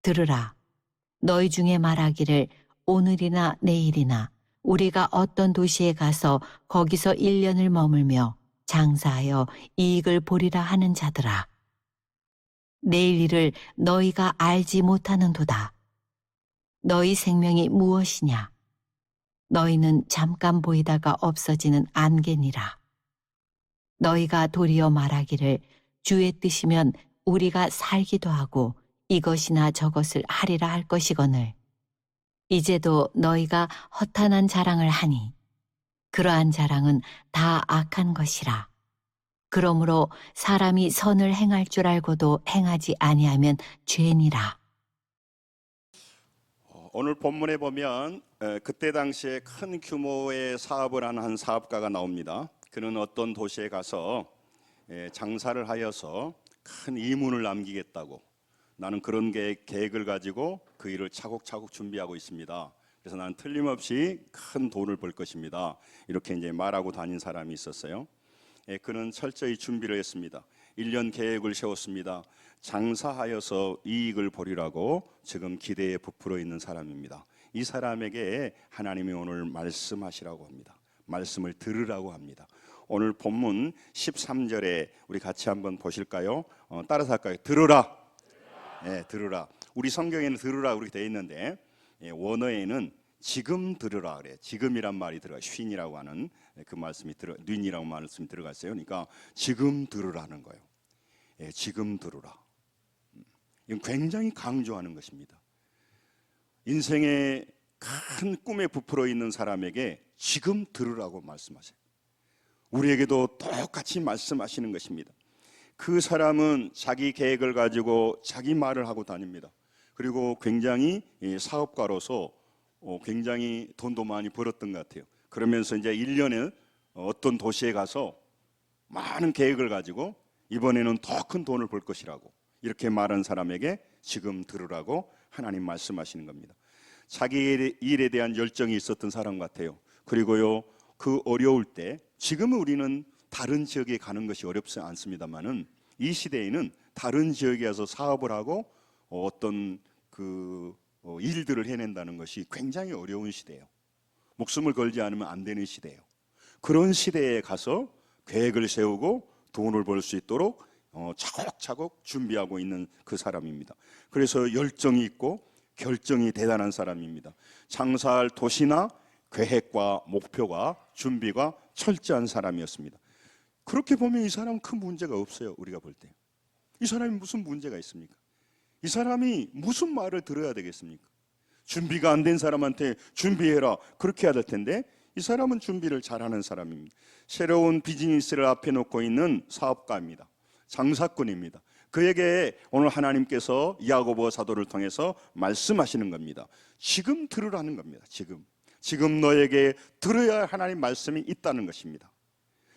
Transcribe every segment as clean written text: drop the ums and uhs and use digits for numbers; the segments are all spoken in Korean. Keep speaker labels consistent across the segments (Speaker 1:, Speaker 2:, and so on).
Speaker 1: 들으라. 너희 중에 말하기를 오늘이나 내일이나 우리가 어떤 도시에 가서 거기서 1년을 머물며 장사하여 이익을 보리라 하는 자들아. 내일 일을 너희가 알지 못하는도다. 너희 생명이 무엇이냐? 너희는 잠깐 보이다가 없어지는 안개니라. 너희가 도리어 말하기를 주의 뜻이면 우리가 살기도 하고 이것이나 저것을 하리라 할 것이거늘 이제도 너희가 허탄한 자랑을 하니 그러한 자랑은 다 악한 것이라. 그러므로 사람이 선을 행할 줄 알고도 행하지 아니하면 죄니라.
Speaker 2: 오늘 본문에 보면 그때 당시에 큰 규모의 사업을 하는 한 사업가가 나옵니다. 그는 어떤 도시에 가서 장사를 하여서 큰 이문을 남기겠다고, 나는 그런 계획을 가지고 그 일을 차곡차곡 준비하고 있습니다. 그래서 나는 틀림없이 큰 돈을 벌 것입니다. 이렇게 이제 말하고 다닌 사람이 있었어요. 그는 철저히 준비를 했습니다. 1년 계획을 세웠습니다. 장사하여서 이익을 보리라고 지금 기대에 부풀어 있는 사람입니다. 이 사람에게 하나님이 오늘 말씀하시라고 합니다. 말씀을 들으라고 합니다. 오늘 본문 13절에 우리 같이 한번 보실까요? 따라서 할까요? 들으라. 네, 들으라. 우리 성경에는 들으라 그렇게 되어 있는데 원어에는 지금 들으라 그래. 지금이란 말이 들어가. 쉰이라고 하는 그 말씀이 뉘이라고 말씀이 들어갔어요. 그러니까 지금 들으라는 거예요. 지금 들으라. 이건 굉장히 강조하는 것입니다. 인생의 큰 꿈에 부풀어 있는 사람에게 지금 들으라고 말씀하세요. 우리에게도 똑같이 말씀하시는 것입니다. 그 사람은 자기 계획을 가지고 자기 말을 하고 다닙니다. 그리고 굉장히 사업가로서 굉장히 돈도 많이 벌었던 것 같아요. 그러면서 이제 1년에 어떤 도시에 가서 많은 계획을 가지고 이번에는 더 큰 돈을 벌 것이라고 이렇게 말한 사람에게 지금 들으라고 하나님 말씀하시는 겁니다. 자기 일에 대한 열정이 있었던 사람 같아요. 그리고요, 그 어려울 때, 지금은 우리는 다른 지역에 가는 것이 어렵지 않습니다만은 이 시대에는 다른 지역에 가서 사업을 하고 어떤 일들을 해낸다는 것이 굉장히 어려운 시대예요. 목숨을 걸지 않으면 안 되는 시대예요. 그런 시대에 가서 계획을 세우고 돈을 벌 수 있도록 차곡차곡 준비하고 있는 그 사람입니다. 그래서 열정이 있고 결정이 대단한 사람입니다. 장사할 도시나 계획과 목표가 준비가 철저한 사람이었습니다. 그렇게 보면 이 사람은 큰 문제가 없어요. 우리가 볼 때 이 사람이 무슨 문제가 있습니까? 이 사람이 무슨 말을 들어야 되겠습니까? 준비가 안 된 사람한테 준비해라 그렇게 해야 될 텐데 이 사람은 준비를 잘하는 사람입니다. 새로운 비즈니스를 앞에 놓고 있는 사업가입니다. 장사꾼입니다. 그에게 오늘 하나님께서 야고보 사도를 통해서 말씀하시는 겁니다. 지금 들으라는 겁니다. 지금 너에게 들어야 할 하나님 말씀이 있다는 것입니다.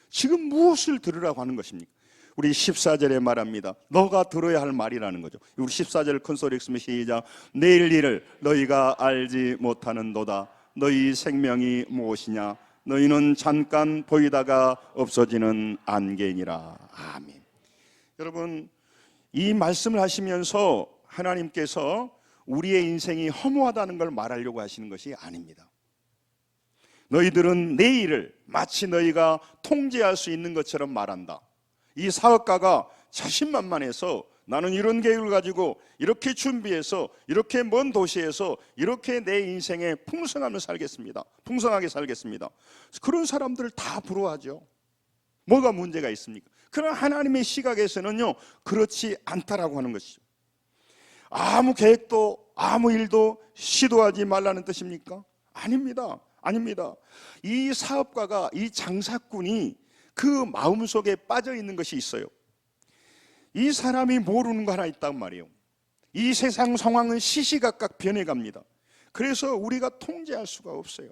Speaker 2: 지금 무엇을 들으라고 하는 것입니까? 우리 14절에 말합니다. 너가 들어야 할 말이라는 거죠. 우리 14절 큰소리 읽으면 시작. 내일 일을 너희가 알지 못하는도다. 너희 생명이 무엇이냐? 너희는 잠깐 보이다가 없어지는 안개니라. 아멘. 여러분, 이 말씀을 하시면서 하나님께서 우리의 인생이 허무하다는 걸 말하려고 하시는 것이 아닙니다. 너희들은 내일을 마치 너희가 통제할 수 있는 것처럼 말한다. 이 사업가가 자신만만해서 나는 이런 계획을 가지고 이렇게 준비해서 이렇게 먼 도시에서 이렇게 내 인생에 풍성하게 살겠습니다. 그런 사람들을 다 부러워하죠. 뭐가 문제가 있습니까? 그러나 하나님의 시각에서는요, 그렇지 않다라고 하는 것이죠. 아무 계획도 아무 일도 시도하지 말라는 뜻입니까? 아닙니다. 이 사업가가, 이 장사꾼이 그 마음속에 빠져 있는 것이 있어요. 이 사람이 모르는 거 하나 있단 말이에요. 이 세상 상황은 시시각각 변해갑니다. 그래서 우리가 통제할 수가 없어요.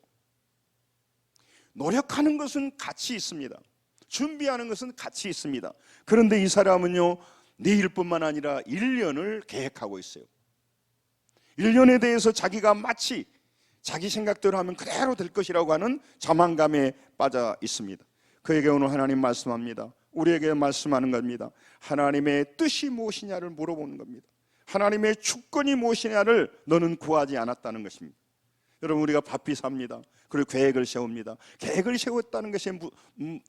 Speaker 2: 노력하는 것은 가치 있습니다. 준비하는 것은 가치 있습니다. 그런데 이 사람은요, 내일뿐만 아니라 1년을 계획하고 있어요. 1년에 대해서 자기가 마치 자기 생각대로 하면 그대로 될 것이라고 하는 자만감에 빠져 있습니다. 그에게 오늘 하나님 말씀합니다. 우리에게 말씀하는 겁니다. 하나님의 뜻이 무엇이냐를 물어보는 겁니다. 하나님의 주권이 무엇이냐를 너는 구하지 않았다는 것입니다. 여러분, 우리가 바삐 삽니다. 그리고 계획을 세웁니다. 계획을 세웠다는 것이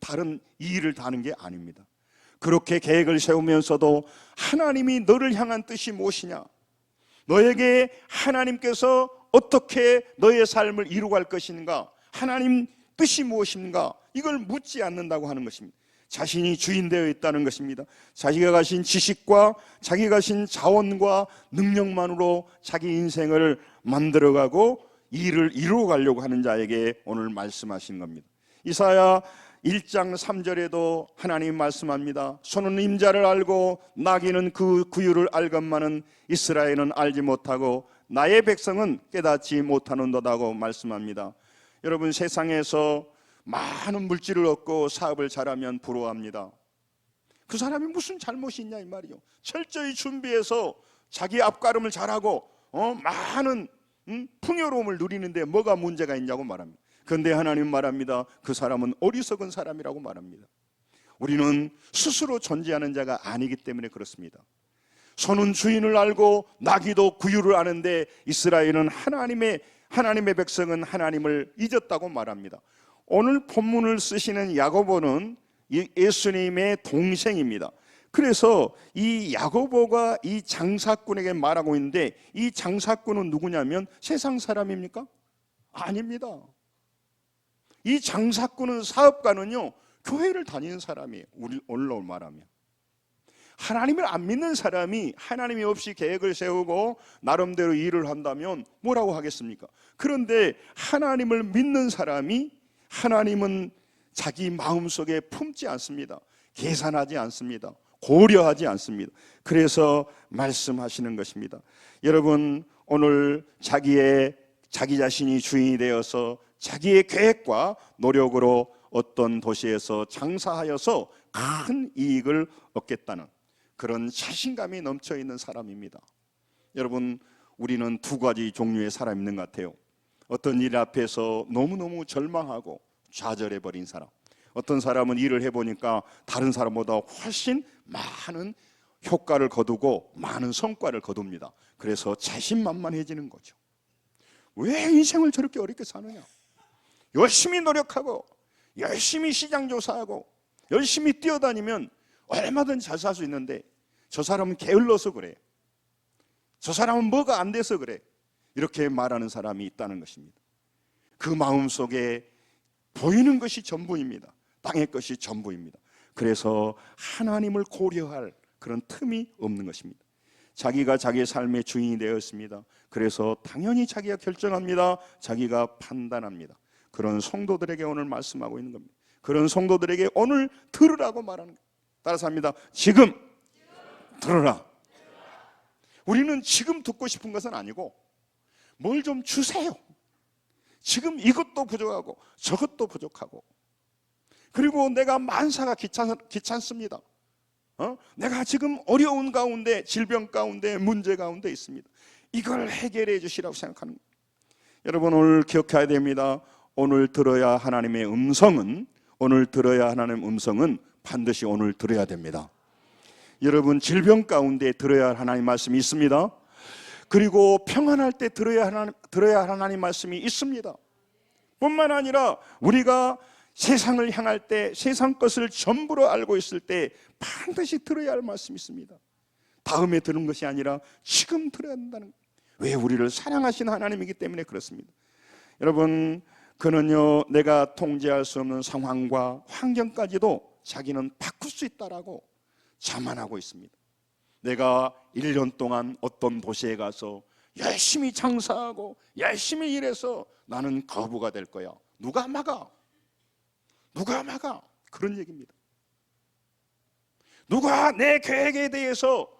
Speaker 2: 다른 일을 다는 게 아닙니다. 그렇게 계획을 세우면서도 하나님이 너를 향한 뜻이 무엇이냐, 너에게 하나님께서 어떻게 너의 삶을 이루어갈 것인가, 하나님 뜻이 무엇인가, 이걸 묻지 않는다고 하는 것입니다. 자신이 주인 되어 있다는 것입니다. 자기가 가진 지식과 자기가 가진 자원과 능력만으로 자기 인생을 만들어가고 일을 이루어가려고 하는 자에게 오늘 말씀하신 겁니다. 이사야 1장 3절에도 하나님 말씀합니다. 소는 임자를 알고 나귀는 그 구유를 알건만은 이스라엘은 알지 못하고 나의 백성은 깨닫지 못하는도다고 말씀합니다. 여러분, 세상에서 많은 물질을 얻고 사업을 잘하면 부러워합니다. 그 사람이 무슨 잘못이 있냐 이 말이요. 철저히 준비해서 자기 앞가름을 잘하고 많은 풍요로움을 누리는데 뭐가 문제가 있냐고 말합니다. 그런데 하나님 말합니다. 그 사람은 어리석은 사람이라고 말합니다. 우리는 스스로 존재하는 자가 아니기 때문에 그렇습니다. 소는 주인을 알고 나귀도 구유를 아는데 이스라엘은 하나님의 백성은 하나님을 잊었다고 말합니다. 오늘 본문을 쓰시는 야고보는 예수님의 동생입니다. 그래서 이 야고보가 이 장사꾼에게 말하고 있는데, 이 장사꾼은 누구냐면 세상 사람입니까? 아닙니다. 이 장사꾼은, 사업가는요, 교회를 다니는 사람이에요. 우리 오늘로 말하면 하나님을 안 믿는 사람이 하나님이 없이 계획을 세우고 나름대로 일을 한다면 뭐라고 하겠습니까? 그런데 하나님을 믿는 사람이, 하나님은 자기 마음속에 품지 않습니다. 계산하지 않습니다. 고려하지 않습니다. 그래서 말씀하시는 것입니다. 여러분, 오늘 자기 자신이 주인이 되어서 자기의 계획과 노력으로 어떤 도시에서 장사하여서 큰 이익을 얻겠다는 그런 자신감이 넘쳐 있는 사람입니다. 여러분, 우리는 두 가지 종류의 사람이 있는 것 같아요. 어떤 일 앞에서 너무너무 절망하고 좌절해버린 사람, 어떤 사람은 일을 해보니까 다른 사람보다 훨씬 많은 효과를 거두고 많은 성과를 거둡니다. 그래서 자신만만해지는 거죠. 왜 인생을 저렇게 어렵게 사느냐, 열심히 노력하고 열심히 시장 조사하고 열심히 뛰어다니면 얼마든지 잘 살 수 있는데 저 사람은 게을러서 그래, 저 사람은 뭐가 안 돼서 그래, 이렇게 말하는 사람이 있다는 것입니다. 그 마음속에 보이는 것이 전부입니다. 땅의 것이 전부입니다. 그래서 하나님을 고려할 그런 틈이 없는 것입니다. 자기가 자기의 삶의 주인이 되었습니다. 그래서 당연히 자기가 결정합니다. 자기가 판단합니다. 그런 성도들에게 오늘 말씀하고 있는 겁니다. 그런 성도들에게 오늘 들으라고 말하는 거예요. 따라서 합니다. 지금 들어라. 우리는 지금 듣고 싶은 것은 아니고 뭘 좀 주세요. 지금 이것도 부족하고 저것도 부족하고, 그리고 내가 만사가 귀찮습니다. 내가 지금 어려운 가운데, 질병 가운데, 문제 가운데 있습니다. 이걸 해결해 주시라고 생각하는 거예요. 여러분, 오늘 기억해야 됩니다. 오늘 들어야 하나님의 음성은, 오늘 들어야 하나님의 음성은 반드시 오늘 들어야 됩니다. 여러분, 질병 가운데 들어야 할 하나님 말씀이 있습니다. 그리고 평안할 때 들어야 할 하나님 말씀이 있습니다. 뿐만 아니라 우리가 세상을 향할 때, 세상 것을 전부로 알고 있을 때 반드시 들어야 할 말씀이 있습니다. 다음에 들은 것이 아니라 지금 들어야 한다는 거예요. 왜? 우리를 사랑하시는 하나님이기 때문에 그렇습니다. 여러분, 그는요, 내가 통제할 수 없는 상황과 환경까지도 자기는 바꿀 수 있다라고 자만하고 있습니다. 내가 1년 동안 어떤 도시에 가서 열심히 장사하고 열심히 일해서 나는 거부가 될 거야. 누가 막아? 누가 막아? 그런 얘기입니다. 누가 내 계획에 대해서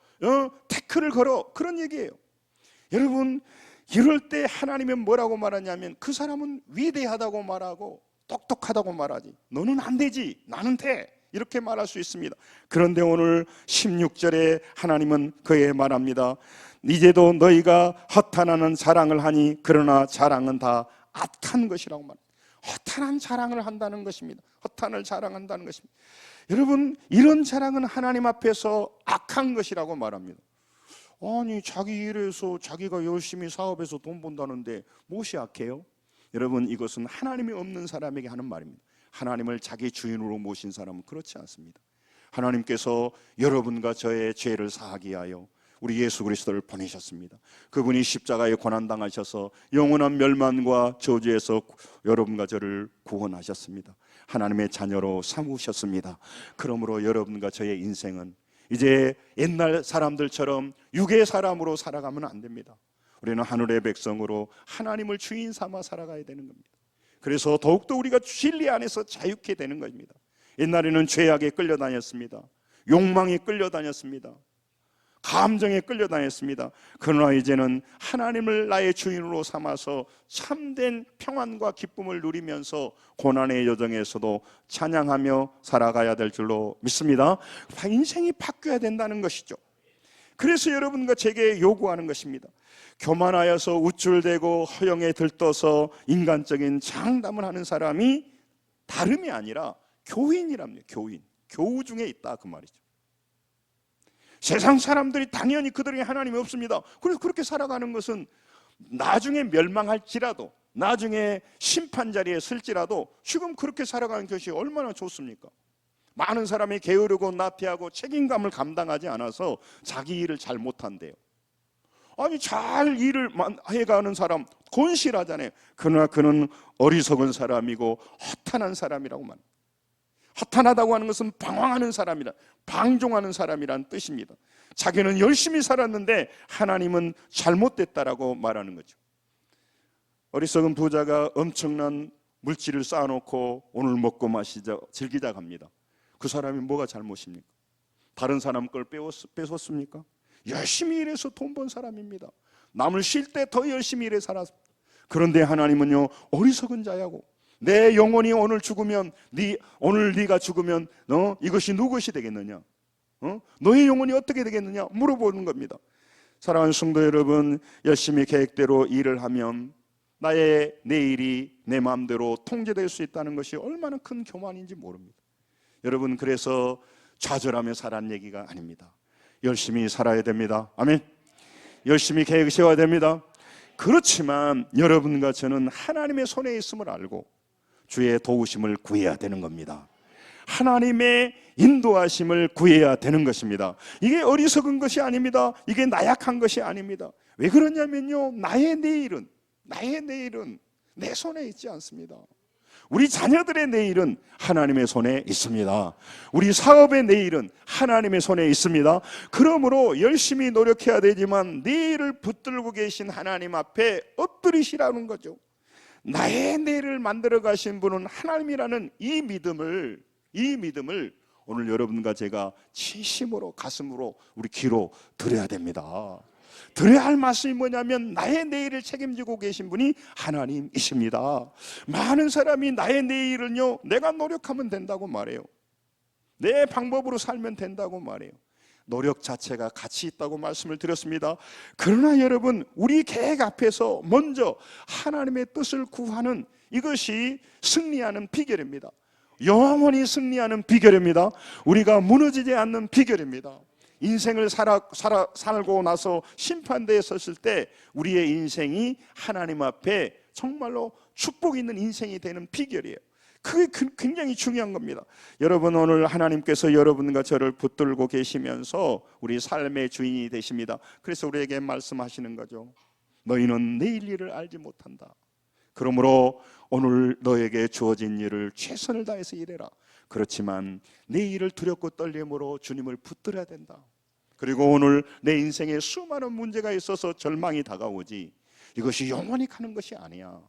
Speaker 2: 태클을 걸어? 그런 얘기예요. 여러분, 이럴 때 하나님은 뭐라고 말하냐면 그 사람은 위대하다고 말하고 똑똑하다고 말하지, 너는 안 되지, 나는 돼, 이렇게 말할 수 있습니다. 그런데 오늘 16절에 하나님은 그에 말합니다. 이제도 너희가 허탄하는 자랑을 하니 그러나 자랑은 다 악한 것이라고 말합니다. 허탄한 자랑을 한다는 것입니다. 허탄을 자랑한다는 것입니다. 여러분, 이런 자랑은 하나님 앞에서 악한 것이라고 말합니다. 아니 자기 일해서 자기가 열심히 사업해서 돈 번다는데 무엇이 악해요? 여러분, 이것은 하나님이 없는 사람에게 하는 말입니다. 하나님을 자기 주인으로 모신 사람은 그렇지 않습니다. 하나님께서 여러분과 저의 죄를 사하기 위하여 우리 예수 그리스도를 보내셨습니다. 그분이 십자가에 고난당하셔서 영원한 멸망과 저주에서 여러분과 저를 구원하셨습니다. 하나님의 자녀로 삼으셨습니다. 그러므로 여러분과 저의 인생은 이제 옛날 사람들처럼 육의 사람으로 살아가면 안 됩니다. 우리는 하늘의 백성으로 하나님을 주인 삼아 살아가야 되는 겁니다. 그래서 더욱더 우리가 진리 안에서 자유케 되는 것입니다. 옛날에는 죄악에 끌려다녔습니다. 욕망에 끌려다녔습니다. 감정에 끌려다녔습니다. 그러나 이제는 하나님을 나의 주인으로 삼아서 참된 평안과 기쁨을 누리면서 고난의 여정에서도 찬양하며 살아가야 될 줄로 믿습니다. 인생이 바뀌어야 된다는 것이죠. 그래서 여러분과 제게 요구하는 것입니다. 교만하여서 우쭐대고 허영에 들떠서 인간적인 장담을 하는 사람이 다름이 아니라 교인이랍니다. 교인, 교우 중에 있다 그 말이죠. 세상 사람들이 당연히 그들에게 하나님이 없습니다. 그래서 그렇게 살아가는 것은 나중에 멸망할지라도, 나중에 심판 자리에 설지라도 지금 그렇게 살아가는 것이 얼마나 좋습니까? 많은 사람이 게으르고 나태하고 책임감을 감당하지 않아서 자기 일을 잘 못한대요. 아니 잘 일을 해가는 사람 건실하잖아요. 그러나 그는 어리석은 사람이고 허탄한 사람이라고 말합니다. 허탄하다고 하는 것은 방황하는 사람이라, 방종하는 사람이라는 뜻입니다. 자기는 열심히 살았는데 하나님은 잘못됐다라고 말하는 거죠. 어리석은 부자가 엄청난 물질을 쌓아놓고 오늘 먹고 마시자 즐기자 합니다. 그 사람이 뭐가 잘못입니까? 다른 사람 걸 뺏었습니까? 열심히 일해서 돈 번 사람입니다. 남을 쉴 때 더 열심히 일해 살았습니다. 그런데 하나님은요, 어리석은 자야고, 내 영혼이 오늘 죽으면 오늘 네가 죽으면 이것이 누구 것이 되겠느냐? 너의 영혼이 어떻게 되겠느냐? 물어보는 겁니다. 사랑하는 성도 여러분, 열심히 계획대로 일을 하면 나의 내일이 내 마음대로 통제될 수 있다는 것이 얼마나 큰 교만인지 모릅니다. 여러분, 그래서 좌절하며 살란 얘기가 아닙니다. 열심히 살아야 됩니다. 아멘. 열심히 계획 세워야 됩니다. 그렇지만 여러분과 저는 하나님의 손에 있음을 알고 주의 도우심을 구해야 되는 겁니다. 하나님의 인도하심을 구해야 되는 것입니다. 이게 어리석은 것이 아닙니다. 이게 나약한 것이 아닙니다. 왜 그러냐면요, 나의 내일은 내 손에 있지 않습니다. 우리 자녀들의 내일은 하나님의 손에 있습니다. 우리 사업의 내일은 하나님의 손에 있습니다. 그러므로 열심히 노력해야 되지만 내일을 붙들고 계신 하나님 앞에 엎드리시라는 거죠. 나의 내일을 만들어 가신 분은 하나님이라는 이 믿음을 오늘 여러분과 제가 진심으로 가슴으로 우리 귀로 들어야 됩니다. 들어야 할 말씀이 뭐냐면 나의 내일을 책임지고 계신 분이 하나님이십니다. 많은 사람이 나의 내일은요, 내가 노력하면 된다고 말해요. 내 방법으로 살면 된다고 말해요. 노력 자체가 가치 있다고 말씀을 드렸습니다. 그러나 여러분, 우리 계획 앞에서 먼저 하나님의 뜻을 구하는 이것이 승리하는 비결입니다. 영원히 승리하는 비결입니다. 우리가 무너지지 않는 비결입니다. 인생을 살고 나서 심판대에 섰을 때 우리의 인생이 하나님 앞에 정말로 축복 있는 인생이 되는 비결이에요. 그게 굉장히 중요한 겁니다. 여러분, 오늘 하나님께서 여러분과 저를 붙들고 계시면서 우리 삶의 주인이 되십니다. 그래서 우리에게 말씀하시는 거죠. 너희는 내일 일을 알지 못한다. 그러므로 오늘 너에게 주어진 일을 최선을 다해서 일해라. 그렇지만 내 일을 두렵고 떨림으로 주님을 붙들어야 된다. 그리고 오늘 내 인생에 수많은 문제가 있어서 절망이 다가오지, 이것이 영원히 가는 것이 아니야.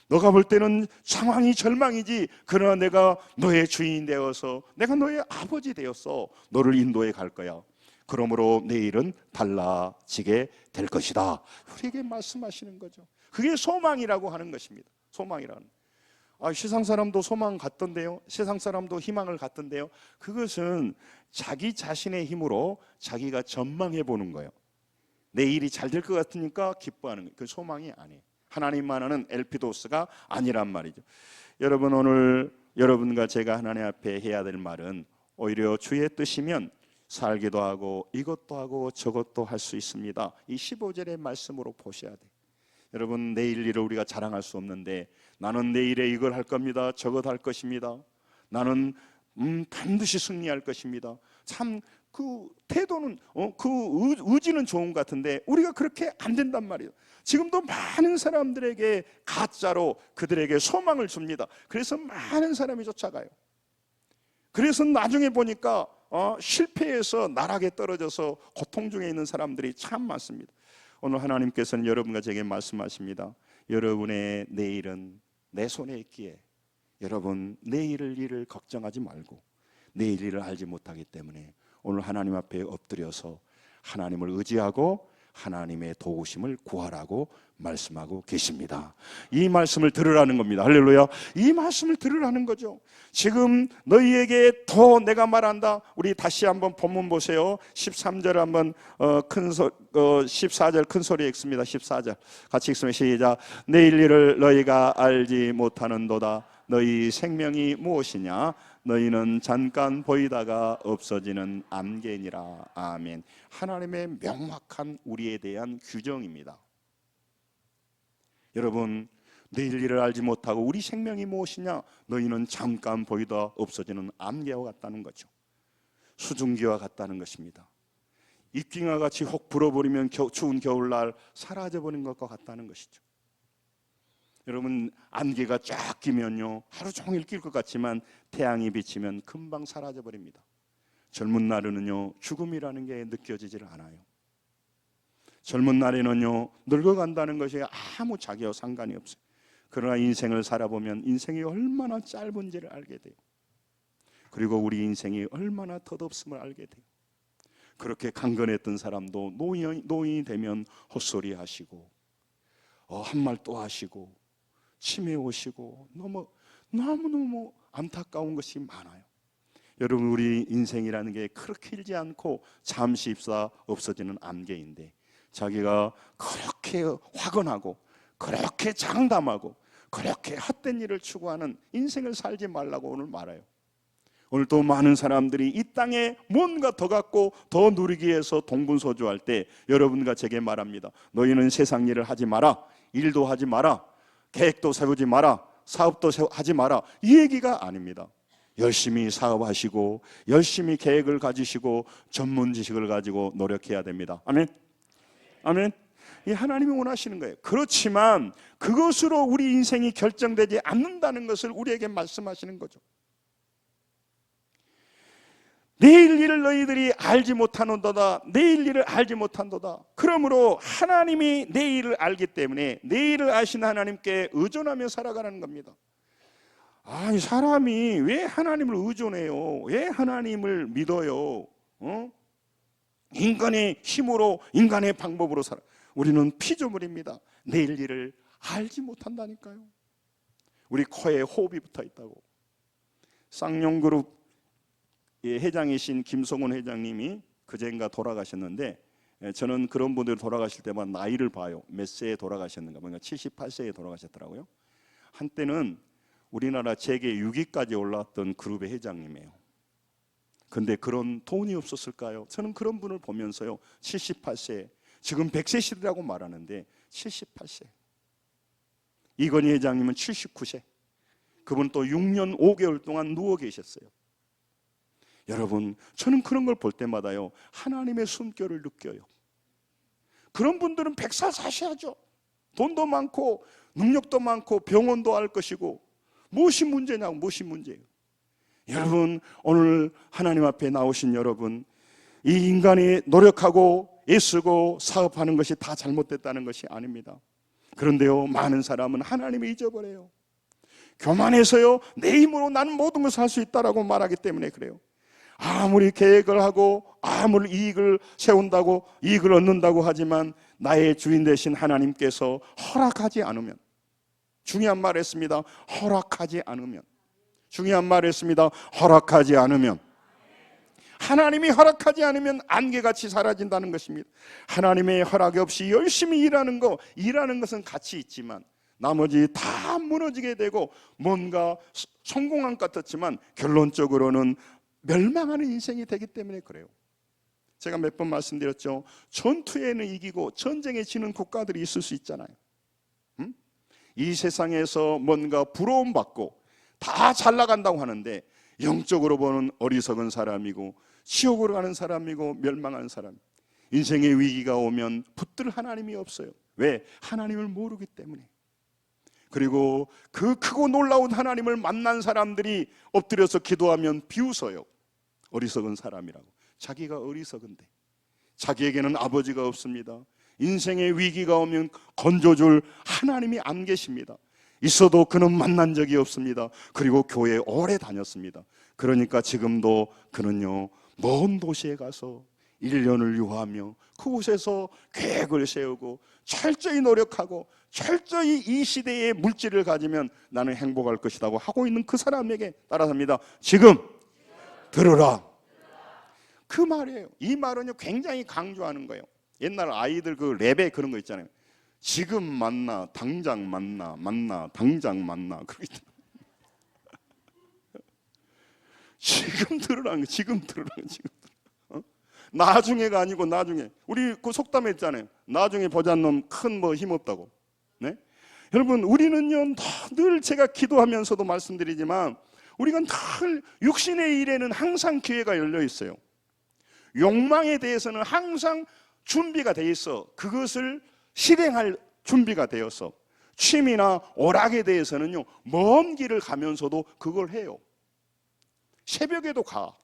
Speaker 2: 너가 볼 때는 상황이 절망이지, 그러나 내가 너의 주인이 되어서 내가 너의 아버지 되어서 너를 인도해 갈 거야. 그러므로 내일은 달라지게 될 것이다. 우리에게 말씀하시는 거죠. 그게 소망이라고 하는 것입니다. 소망이라는. 세상 사람도 소망 갖던데요, 세상 사람도 희망을 갖던데요, 그것은 자기 자신의 힘으로 자기가 전망해 보는 거예요. 내 일이 잘 될 것 같으니까 기뻐하는 거예요. 그 소망이 아니에요. 하나님만은 엘피도스가 아니란 말이죠. 여러분, 오늘 여러분과 제가 하나님 앞에 해야 될 말은 오히려 주의 뜻이면 살기도 하고 이것도 하고 저것도 할 수 있습니다. 이 15절의 말씀으로 보셔야 돼요. 여러분, 내일 일을 우리가 자랑할 수 없는데 나는 내일에 이걸 할 겁니다, 저것 할 것입니다, 나는 반드시 승리할 것입니다. 참 그 태도는 그 의지는 좋은 것 같은데 우리가 그렇게 안 된단 말이에요. 지금도 많은 사람들에게 가짜로 그들에게 소망을 줍니다. 그래서 많은 사람이 쫓아가요. 그래서 나중에 보니까 실패해서 나락에 떨어져서 고통 중에 있는 사람들이 참 많습니다. 오늘 하나님께서는 여러분과 제게 말씀하십니다. 여러분의 내일은 내 손에 있기에 여러분 내일 일을 걱정하지 말고 내일 일을 알지 못하기 때문에 오늘 하나님 앞에 엎드려서 하나님을 의지하고 하나님의 도우심을 구하라고 말씀하고 계십니다. 이 말씀을 들으라는 겁니다. 할렐루야. 이 말씀을 들으라는 거죠. 지금 너희에게 더 내가 말한다. 우리 다시 한번 본문 보세요. 13절 한번 14절 큰 소리 읽습니다. 14절 같이 읽습니다. 시작. 내일 일을 너희가 알지 못하는도다. 너희 생명이 무엇이냐? 너희는 잠깐 보이다가 없어지는 안개니라. 아멘. 하나님의 명확한 우리에 대한 규정입니다. 여러분, 내일 일을 알지 못하고 우리 생명이 무엇이냐? 너희는 잠깐 보이다 없어지는 안개와 같다는 거죠. 수증기와 같다는 것입니다. 입김과 같이 혹 불어버리면 추운 겨울날 사라져버린 것과 같다는 것이죠. 여러분, 안개가 쫙 끼면요 하루 종일 낄 것 같지만 태양이 비치면 금방 사라져 버립니다. 젊은 날에는요 죽음이라는 게 느껴지질 않아요. 젊은 날에는요 늙어간다는 것이 아무 자기와 상관이 없어요. 그러나 인생을 살아보면 인생이 얼마나 짧은지를 알게 돼요. 그리고 우리 인생이 얼마나 덧없음을 알게 돼요. 그렇게 강건했던 사람도 노인이 되면 헛소리 하시고 한 말 또 하시고 치매 오시고 너무너무 안타까운 것이 많아요. 여러분, 우리 인생이라는 게 그렇게 길지 않고 잠시 입사 없어지는 안개인데 자기가 그렇게 화건하고 그렇게 장담하고 그렇게 헛된 일을 추구하는 인생을 살지 말라고 오늘 말해요. 오늘 또 많은 사람들이 이 땅에 뭔가 더 갖고 더 누리기 위해서 동분서주할 때 여러분과 제게 말합니다. 너희는 세상 일을 하지 마라. 일도 하지 마라. 계획도 세우지 마라. 사업도 하지 마라. 이 얘기가 아닙니다. 열심히 사업하시고 열심히 계획을 가지시고 전문 지식을 가지고 노력해야 됩니다. 아멘. 아멘. 이 하나님이 원하시는 거예요. 그렇지만 그것으로 우리 인생이 결정되지 않는다는 것을 우리에게 말씀하시는 거죠. 내일 일을 너희들이 알지 못하는도다. 내일 일을 알지 못한도다. 그러므로 하나님이 내일을 알기 때문에 내일을 아시는 하나님께 의존하며 살아가는 겁니다. 아니, 사람이 왜 하나님을 의존해요? 왜 하나님을 믿어요? 인간의 힘으로 인간의 방법으로 살아. 우리는 피조물입니다. 내일 일을 알지 못한다니까요. 우리 코에 호흡이 붙어 있다고. 쌍용그룹 회장이신 김성훈 회장님이 그제인가 돌아가셨는데 저는 그런 분들이 돌아가실 때만 나이를 봐요. 몇 세에 돌아가셨는가. 뭔가 78세에 돌아가셨더라고요. 한때는 우리나라 재계 6위까지 올라왔던 그룹의 회장님이에요. 근데 그런 돈이 없었을까요? 저는 그런 분을 보면서요 78세, 지금 100세 시대라고 말하는데 78세. 이건희 회장님은 79세. 그분 또 6년 5개월 동안 누워 계셨어요. 여러분, 저는 그런 걸 볼 때마다요 하나님의 숨결을 느껴요. 그런 분들은 100살 사셔야죠. 돈도 많고 능력도 많고 병원도 할 것이고 무엇이 문제냐고. 무엇이 문제예요? 여러분, 오늘 하나님 앞에 나오신 여러분, 이 인간이 노력하고 애쓰고 사업하는 것이 다 잘못됐다는 것이 아닙니다. 그런데요 많은 사람은 하나님을 잊어버려요. 교만해서요 내 힘으로 나는 모든 것을 할 수 있다라고 말하기 때문에 그래요. 아무리 계획을 하고 아무리 이익을 세운다고 이익을 얻는다고 하지만 나의 주인 되신 하나님께서 허락하지 않으면, 중요한 말 했습니다. 허락하지 않으면, 중요한 말 했습니다. 허락하지 않으면, 하나님이 허락하지 않으면 안개같이 사라진다는 것입니다. 하나님의 허락이 없이 열심히 일하는 것은 가치 있지만 나머지 다 무너지게 되고 뭔가 성공한 것 같았지만 결론적으로는 멸망하는 인생이 되기 때문에 그래요. 제가 몇 번 말씀드렸죠. 전투에는 이기고 전쟁에 지는 국가들이 있을 수 있잖아요. 이 세상에서 뭔가 부러움받고 다 잘 나간다고 하는데 영적으로 보는 어리석은 사람이고 지옥으로 가는 사람이고 멸망하는 사람. 인생의 위기가 오면 붙들 하나님이 없어요. 왜? 하나님을 모르기 때문에. 그리고 그 크고 놀라운 하나님을 만난 사람들이 엎드려서 기도하면 비웃어요. 어리석은 사람이라고. 자기가 어리석은데 자기에게는 아버지가 없습니다. 인생의 위기가 오면 건져줄 하나님이 안 계십니다. 있어도 그는 만난 적이 없습니다. 그리고 교회에 오래 다녔습니다. 그러니까 지금도 그는요, 먼 도시에 가서 1년을 유하며 그곳에서 계획을 세우고 철저히 노력하고 철저히 이 시대의 물질을 가지면 나는 행복할 것이라고 하고 있는 그 사람에게 따라삽니다. 지금 들으라. 그 말이에요. 이 말은요 굉장히 강조하는 거예요. 옛날 아이들 그 랩에 그런 거 있잖아요. 지금 만나, 당장 만나, 만나, 당장 만나. 지금 들으라는 거, 지금 들으라는 거, 지금 들으라. 나중에가 아니고 나중에. 우리 그 속담에 있잖아요. 나중에 보잔 놈 큰 뭐 힘없다고. 네? 여러분, 우리는요 늘 제가 기도하면서도 말씀드리지만 우리가 늘 육신의 일에는 항상 기회가 열려 있어요. 욕망에 대해서는 항상 준비가 돼 있어. 그것을 실행할 준비가 되어서 취미나 오락에 대해서는요 먼 길을 가면서도 그걸 해요. 새벽에도 가.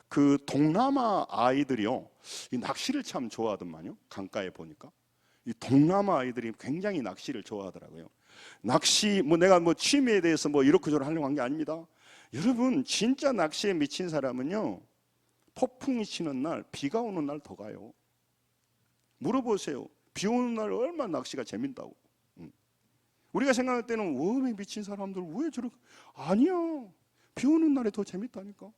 Speaker 2: 그 동남아 아이들이요 이 낚시를 참 좋아하더만요. 강가에 보니까 이 동남아 아이들이 굉장히 낚시를 좋아하더라고요. 낚시 뭐 내가 뭐 취미에 대해서 뭐 이렇게 저렇게 하려고 한 게 아닙니다. 여러분 진짜 낚시에 미친 사람은요 폭풍이 치는 날, 비가 오는 날 더 가요. 물어보세요. 비 오는 날 얼마나 낚시가 재밌다고. 우리가 생각할 때는 왜 미친 사람들 왜 저렇게. 아니야, 비 오는 날에 더 재밌다니까.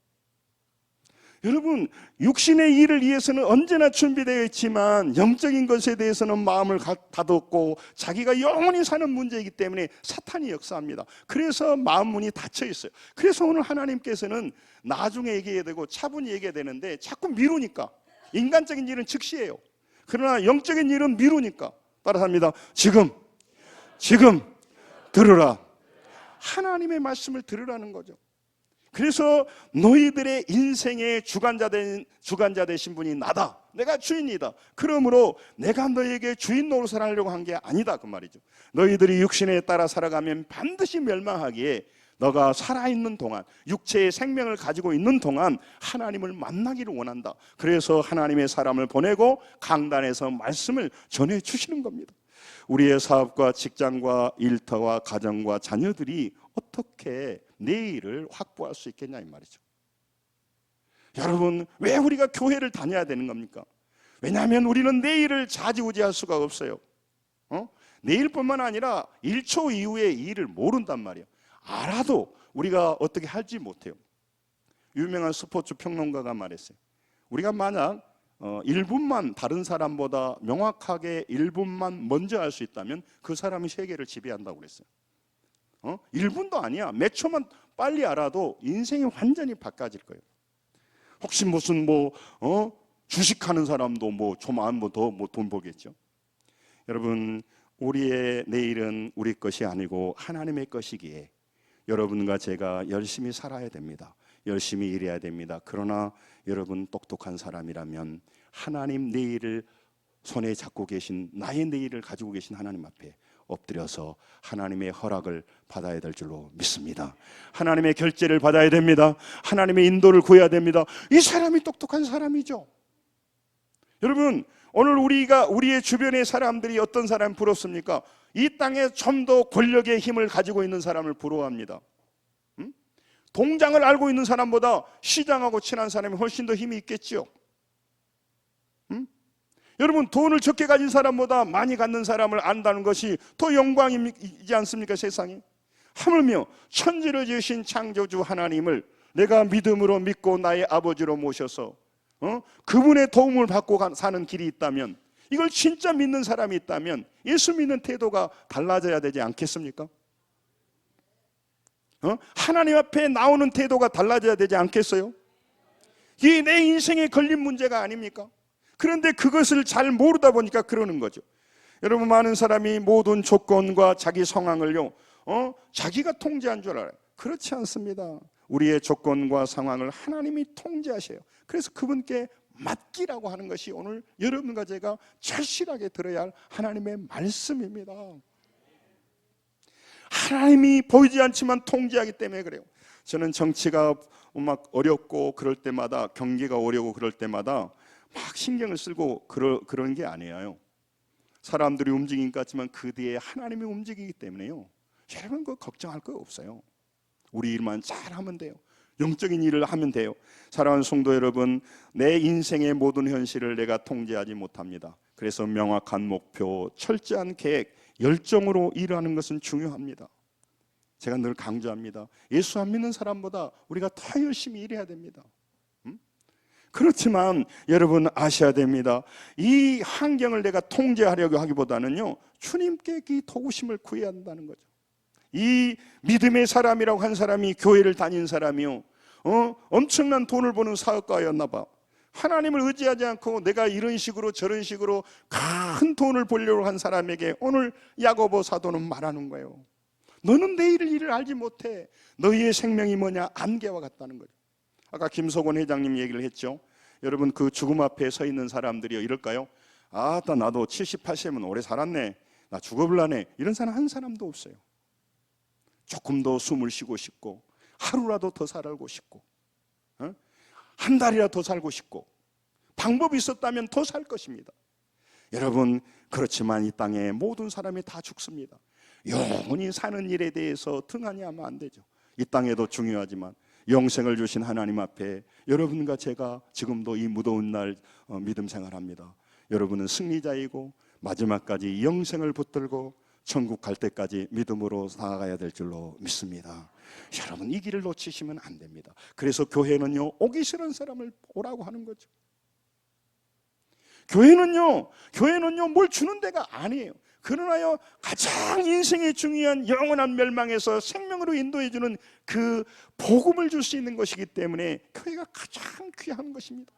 Speaker 2: 여러분, 육신의 일을 위해서는 언제나 준비되어 있지만 영적인 것에 대해서는 마음을 닫았고 자기가 영원히 사는 문제이기 때문에 사탄이 역사합니다. 그래서 마음 문이 닫혀 있어요. 그래서 오늘 하나님께서는 나중에 얘기해야 되고 차분히 얘기해야 되는데 자꾸 미루니까. 인간적인 일은 즉시예요. 그러나 영적인 일은 미루니까. 따라서 합니다. 지금 들으라. 하나님의 말씀을 들으라는 거죠. 그래서 너희들의 인생의 주관자 되신 분이 나다. 내가 주인이다. 그러므로 내가 너희에게 주인 노릇을 하려고 한 게 아니다 그 말이죠. 너희들이 육신에 따라 살아가면 반드시 멸망하기에 너가 살아있는 동안 육체의 생명을 가지고 있는 동안 하나님을 만나기를 원한다. 그래서 하나님의 사람을 보내고 강단에서 말씀을 전해주시는 겁니다. 우리의 사업과 직장과 일터와 가정과 자녀들이 어떻게 내일을 확보할 수 있겠냐 이 말이죠. 여러분, 왜 우리가 교회를 다녀야 되는 겁니까? 왜냐하면 우리는 내일을 좌지우지할 수가 없어요. 내일뿐만 아니라 1초 이후의 일을 모른단 말이에요. 알아도 우리가 어떻게 할지 못해요. 유명한 스포츠 평론가가 말했어요. 우리가 만약 1분만 다른 사람보다 명확하게 1분만 먼저 알 수 있다면 그 사람이 세계를 지배한다고 그랬어요. 1분도 아니야. 몇 초만 빨리 알아도 인생이 완전히 바꿔질 거예요. 혹시 무슨 주식하는 사람도 조만 더 돈 벌겠죠. 여러분, 우리의 내일은 우리 것이 아니고 하나님의 것이기에 여러분과 제가 열심히 살아야 됩니다. 열심히 일해야 됩니다. 그러나 여러분 똑똑한 사람이라면 하나님 내일을 손에 잡고 계신 나의 내일을 가지고 계신 하나님 앞에 엎드려서 하나님의 허락을 받아야 될 줄로 믿습니다. 하나님의 결제를 받아야 됩니다. 하나님의 인도를 구해야 됩니다. 이 사람이 똑똑한 사람이죠. 여러분, 오늘 우리의 주변의 사람들이 어떤 사람 부럽습니까? 이 땅에 좀 더 권력의 힘을 가지고 있는 사람을 부러워합니다. 동장을 알고 있는 사람보다 시장하고 친한 사람이 훨씬 더 힘이 있겠죠. 여러분, 돈을 적게 가진 사람보다 많이 갖는 사람을 안다는 것이 더 영광이지 않습니까? 세상에. 하물며 천지를 지으신 창조주 하나님을 내가 믿음으로 믿고 나의 아버지로 모셔서 그분의 도움을 받고 사는 길이 있다면, 이걸 진짜 믿는 사람이 있다면 예수 믿는 태도가 달라져야 되지 않겠습니까? 하나님 앞에 나오는 태도가 달라져야 되지 않겠어요? 이게 내 인생에 걸린 문제가 아닙니까? 그런데 그것을 잘 모르다 보니까 그러는 거죠. 여러분, 많은 사람이 모든 조건과 자기 상황을요, 자기가 통제한 줄 알아요. 그렇지 않습니다. 우리의 조건과 상황을 하나님이 통제하셔요. 그래서 그분께 맡기라고 하는 것이 오늘 여러분과 제가 절실하게 들어야 할 하나님의 말씀입니다. 하나님이 보이지 않지만 통제하기 때문에 그래요. 저는 정치가 막 어렵고 그럴 때마다, 경기가 어려고 그럴 때마다 막 신경을 쓰고 그런 게 아니에요. 사람들이 움직인 것 같지만 그 뒤에 하나님이 움직이기 때문에요, 여러분 그 걱정할 거 없어요. 우리 일만 잘하면 돼요. 영적인 일을 하면 돼요. 사랑하는 성도 여러분, 내 인생의 모든 현실을 내가 통제하지 못합니다. 그래서 명확한 목표, 철저한 계획, 열정으로 일하는 것은 중요합니다. 제가 늘 강조합니다. 예수 안 믿는 사람보다 우리가 더 열심히 일해야 됩니다. 그렇지만 여러분 아셔야 됩니다. 이 환경을 내가 통제하려고 하기보다는요, 주님께 그 도우심을 구해야 한다는 거죠. 이 믿음의 사람이라고 한 사람이, 교회를 다닌 사람이요, 엄청난 돈을 버는 사업가였나 봐. 하나님을 의지하지 않고 내가 이런 식으로 저런 식으로 큰 돈을 벌려고 한 사람에게 오늘 야고보 사도는 말하는 거예요. 너는 내일 일을 알지 못해. 너희의 생명이 뭐냐? 안개와 같다는 거죠. 아까 김석원 회장님 얘기를 했죠. 여러분, 그 죽음 앞에 서 있는 사람들이 이럴까요? 나도 70, 80은 오래 살았네, 나 죽어볼라네, 이런 사람 한 사람도 없어요. 조금 더 숨을 쉬고 싶고, 하루라도 더 살고 싶고, 한 달이라도 더 살고 싶고, 방법이 있었다면 더 살 것입니다. 여러분, 그렇지만 이 땅에 모든 사람이 다 죽습니다. 영원히 사는 일에 대해서 등한히 하면 안 되죠. 이 땅에도 중요하지만 영생을 주신 하나님 앞에 여러분과 제가 지금도 이 무더운 날 믿음 생활합니다. 여러분은 승리자이고 마지막까지 영생을 붙들고 천국 갈 때까지 믿음으로 나아가야 될 줄로 믿습니다. 여러분, 이 길을 놓치시면 안 됩니다. 그래서 교회는요, 오기 싫은 사람을 오라고 하는 거죠. 교회는요 뭘 주는 데가 아니에요. 그러나요, 가장 인생에 중요한 영원한 멸망에서 생명으로 인도해주는 그 복음을 줄 수 있는 것이기 때문에 교회가 가장 귀한 것입니다.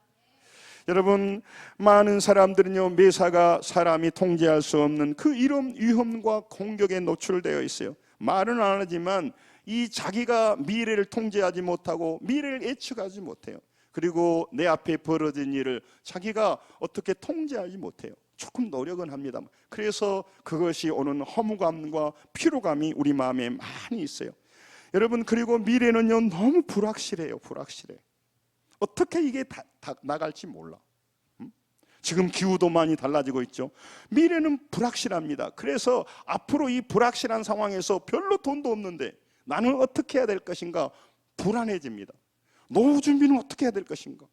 Speaker 2: 여러분, 많은 사람들은요, 매사가 사람이 통제할 수 없는 그 이런 위험과 공격에 노출되어 있어요. 말은 안 하지만 이 자기가 미래를 통제하지 못하고 미래를 예측하지 못해요. 그리고 내 앞에 벌어진 일을 자기가 어떻게 통제하지 못해요. 조금 노력은 합니다만, 그래서 그것이 오는 허무감과 피로감이 우리 마음에 많이 있어요. 여러분, 그리고 미래는요 너무 불확실해요. 불확실해. 어떻게 이게 다 나갈지 몰라. 지금 기후도 많이 달라지고 있죠. 미래는 불확실합니다. 그래서 앞으로 이 불확실한 상황에서 별로 돈도 없는데 나는 어떻게 해야 될 것인가 불안해집니다. 노후 준비는 어떻게 해야 될 것인가.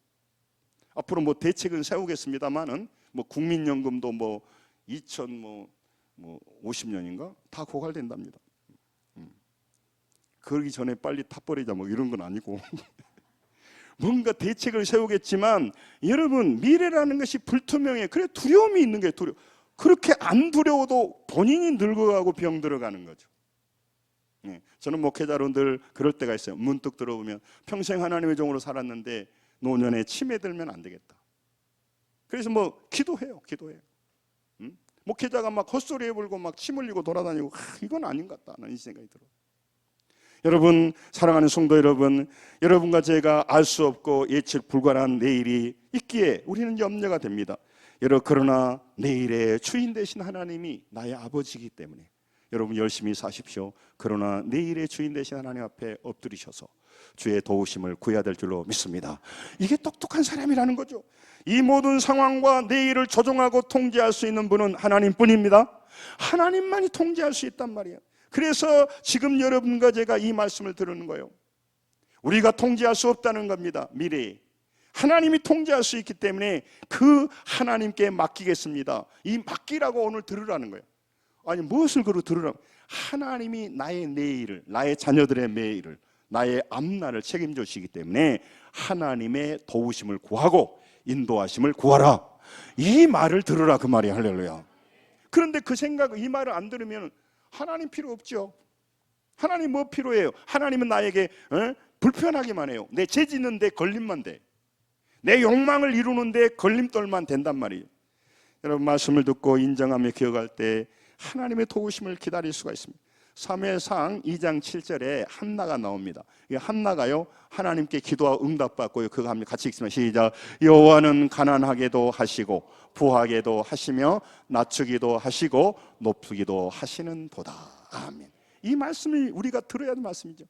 Speaker 2: 앞으로 뭐 대책은 세우겠습니다만은 뭐 국민연금도 뭐 2050년인가 다 고갈된답니다. 그러기 전에 빨리 타버리자 뭐 이런 건 아니고 뭔가 대책을 세우겠지만, 여러분, 미래라는 것이 불투명해. 그래 두려움이 있는 게 두려워. 그렇게 안 두려워도 본인이 늙어가고 병 들어가는 거죠. 저는 목회자로 늘 그럴 때가 있어요. 문득 들어보면 평생 하나님의 종으로 살았는데 노년에 치매 들면 안 되겠다. 그래서 뭐 기도해요. 목회자가 막 헛소리 해불고 막 침 흘리고 돌아다니고 이건 아닌 것 같다는 이 생각이 들어요. 여러분, 사랑하는 성도 여러분, 여러분과 제가 알 수 없고 예측 불가능한 내일이 있기에 우리는 염려가 됩니다. 그러나 내일의 주인 되신 하나님이 나의 아버지이기 때문에 여러분 열심히 사십시오. 그러나 내일의 주인 되신 하나님 앞에 엎드리셔서 주의 도우심을 구해야 될 줄로 믿습니다. 이게 똑똑한 사람이라는 거죠. 이 모든 상황과 내일을 조종하고 통제할 수 있는 분은 하나님뿐입니다. 하나님만이 통제할 수 있단 말이에요. 그래서 지금 여러분과 제가 이 말씀을 들은 거예요. 우리가 통제할 수 없다는 겁니다. 미래에 하나님이 통제할 수 있기 때문에 그 하나님께 맡기겠습니다. 이 맡기라고 오늘 들으라는 거예요. 아니, 무엇을 그로 들으라고? 하나님이 나의 내일을, 나의 자녀들의 내일을, 나의 앞날을 책임져 주시기 때문에 하나님의 도우심을 구하고 인도하심을 구하라, 이 말을 들으라, 그 말이 할렐루야. 그런데 그 생각, 이 말을 안 들으면 하나님 필요 없죠. 하나님 뭐 필요해요? 하나님은 나에게 불편하기만 해요. 내 죄 짓는데 걸림만 돼. 내 욕망을 이루는데 걸림돌만 된단 말이에요. 여러분, 말씀을 듣고 인정하며 기억할 때 하나님의 도우심을 기다릴 수가 있습니다. 사무엘상 2장 7절에 한나가 나옵니다. 이 한나가요, 하나님께 기도하고 응답받고요. 그거 한번 같이 읽습니다. 시작. 여호와는 가난하게도 하시고 부하게도 하시며 낮추기도 하시고 높이기도 하시는 도다. 아멘. 이 말씀이 우리가 들어야 할 말씀이죠.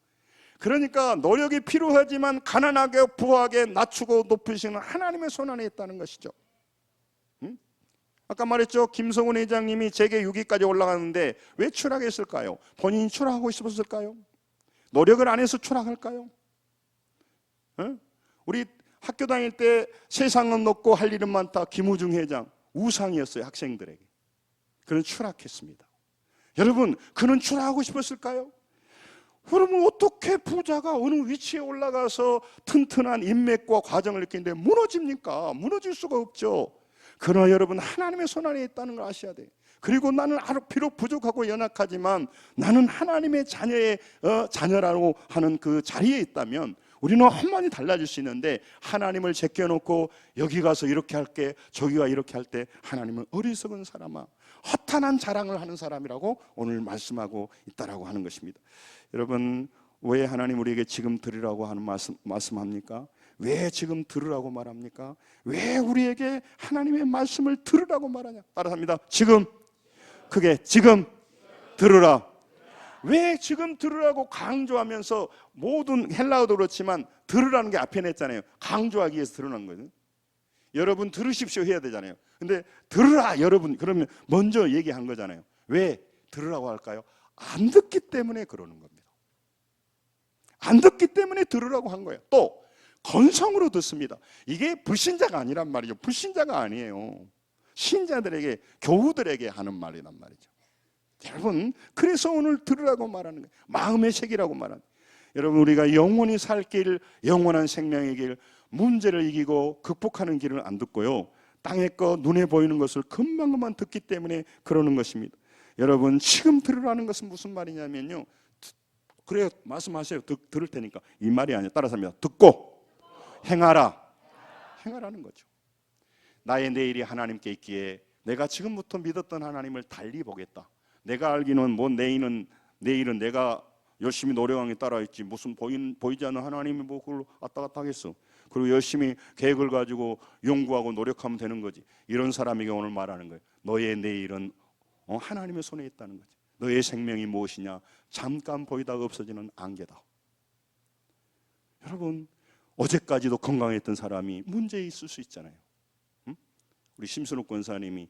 Speaker 2: 그러니까 노력이 필요하지만 가난하게 부하게 낮추고 높이시는 하나님의 손 안에 있다는 것이죠. 아까 말했죠. 김성훈 회장님이 재계 6위까지 올라가는데 왜 추락했을까요? 본인이 추락하고 싶었을까요? 노력을 안 해서 추락할까요? 우리 학교 다닐 때 세상은 높고 할 일은 많다. 김우중 회장 우상이었어요. 학생들에게. 그는 추락했습니다. 여러분, 그는 추락하고 싶었을까요? 여러분, 어떻게 부자가 어느 위치에 올라가서 튼튼한 인맥과 과정을 느끼는데 무너집니까? 무너질 수가 없죠. 그러나 여러분, 하나님의 손 안에 있다는 걸 아셔야 돼요. 그리고 나는 비록 부족하고 연약하지만 나는 하나님의 자녀라고 하는 그 자리에 있다면 우리는 한마디 달라질 수 있는데, 하나님을 제껴놓고 여기 가서 이렇게 할게 저기가 이렇게 할 때 하나님은 어리석은 사람아, 허탄한 자랑을 하는 사람이라고 오늘 말씀하고 있다라고 하는 것입니다. 여러분, 왜 하나님 우리에게 지금 들으라고 하는 말씀합니까? 왜 지금 들으라고 말합니까? 왜 우리에게 하나님의 말씀을 들으라고 말하냐? 따라합니다. 지금, 크게 지금 들으라. 왜 지금 들으라고 강조하면서, 모든 헬라어도 그렇지만 들으라는 게 앞에 냈잖아요. 강조하기 위해서 들으라는 거죠. 여러분 들으십시오 해야 되잖아요. 근데 들으라 여러분 그러면 먼저 얘기한 거잖아요. 왜 들으라고 할까요? 안 듣기 때문에 그러는 겁니다. 안 듣기 때문에 들으라고 한 거예요. 또 건성으로 듣습니다. 이게 불신자가 아니란 말이죠. 불신자가 아니에요. 신자들에게, 교우들에게 하는 말이란 말이죠. 여러분, 그래서 오늘 들으라고 말하는 거예요. 마음의 색이라고 말하는 거예요. 여러분, 우리가 영원히 살 길, 영원한 생명의 길, 문제를 이기고 극복하는 길을 안 듣고요, 땅의 것, 눈에 보이는 것을 금방금방 듣기 때문에 그러는 것입니다. 여러분, 지금 들으라는 것은 무슨 말이냐면요, 그래요, 말씀하세요. 들을 테니까. 이 말이 아니에요. 따라서 합니다. 듣고 행하라. 행하라는 거죠. 나의 내일이 하나님께 있기에 내가 지금부터 믿었던 하나님을 달리 보겠다. 내가 알기는 뭐 내일은 내가 열심히 노력한 게 따라있지, 무슨 보이지 않는 하나님이 뭐 그걸 왔다 갔다 하겠어. 그리고 열심히 계획을 가지고 연구하고 노력하면 되는 거지. 이런 사람에게 오늘 말하는 거예요. 너의 내일은 하나님의 손에 있다는 거지. 너의 생명이 무엇이냐? 잠깐 보이다가 없어지는 안개다. 여러분, 어제까지도 건강했던 사람이 문제 있을 수 있잖아요. 우리 심순욱 권사님이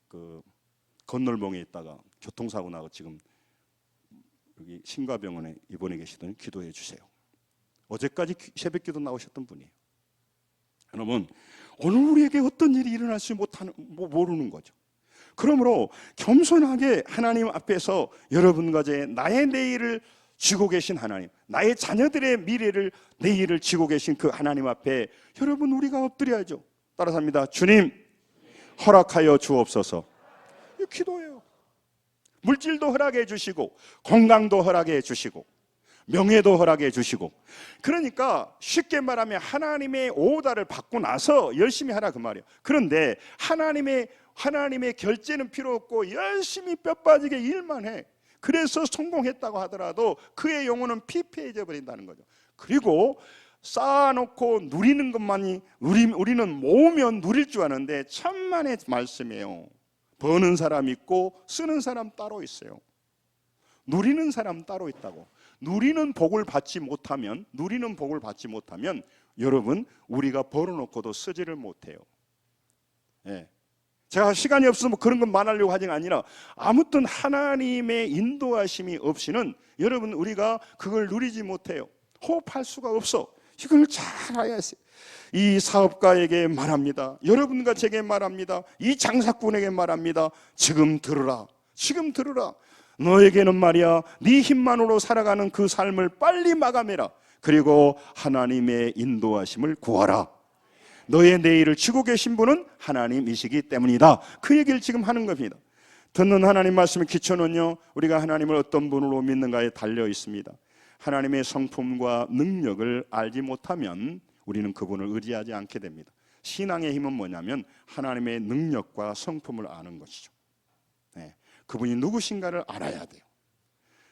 Speaker 2: 그 건널봉에 있다가 교통사고 나고 지금 여기 신과병원에 입원해 계시더니 기도해 주세요. 어제까지 새벽기도 나오셨던 분이에요. 여러분, 오늘 우리에게 어떤 일이 일어날지 모르는 거죠. 그러므로 겸손하게 하나님 앞에서 여러분과 제 나의 내일을 쥐고 계신 하나님, 나의 자녀들의 미래를, 내일을 쥐고 계신 그 하나님 앞에 여러분 우리가 엎드려야죠. 따라서 합니다. 주님, 허락하여 주옵소서. 이 기도예요. 물질도 허락해 주시고 건강도 허락해 주시고 명예도 허락해 주시고, 그러니까 쉽게 말하면 하나님의 오다를 받고 나서 열심히 하라 그 말이에요. 그런데 하나님의 결제는 필요 없고 열심히 뼈 빠지게 일만 해. 그래서 성공했다고 하더라도 그의 영혼은 피폐해져 버린다는 거죠. 그리고 쌓아놓고 누리는 것만이 우리는 모으면 누릴 줄 아는데 천만의 말씀이에요. 버는 사람 있고 쓰는 사람 따로 있어요. 누리는 사람 따로 있다고. 누리는 복을 받지 못하면 여러분, 우리가 벌어놓고도 쓰지를 못해요. 예. 제가 시간이 없어서 뭐 그런 건 말하려고 하는 게 아니라, 아무튼 하나님의 인도하심이 없이는 여러분 우리가 그걸 누리지 못해요. 호흡할 수가 없어. 이걸 잘 알아야 해요. 이 사업가에게 말합니다. 여러분과 제게 말합니다. 이 장사꾼에게 말합니다. 지금 들으라. 지금 들으라. 너에게는 말이야, 네 힘만으로 살아가는 그 삶을 빨리 마감해라. 그리고 하나님의 인도하심을 구하라. 너의 내일을 쥐고 계신 분은 하나님이시기 때문이다. 그 얘기를 지금 하는 겁니다. 듣는 하나님 말씀의 기초는요, 우리가 하나님을 어떤 분으로 믿는가에 달려 있습니다. 하나님의 성품과 능력을 알지 못하면 우리는 그분을 의지하지 않게 됩니다. 신앙의 힘은 뭐냐면 하나님의 능력과 성품을 아는 것이죠. 네, 그분이 누구신가를 알아야 돼요.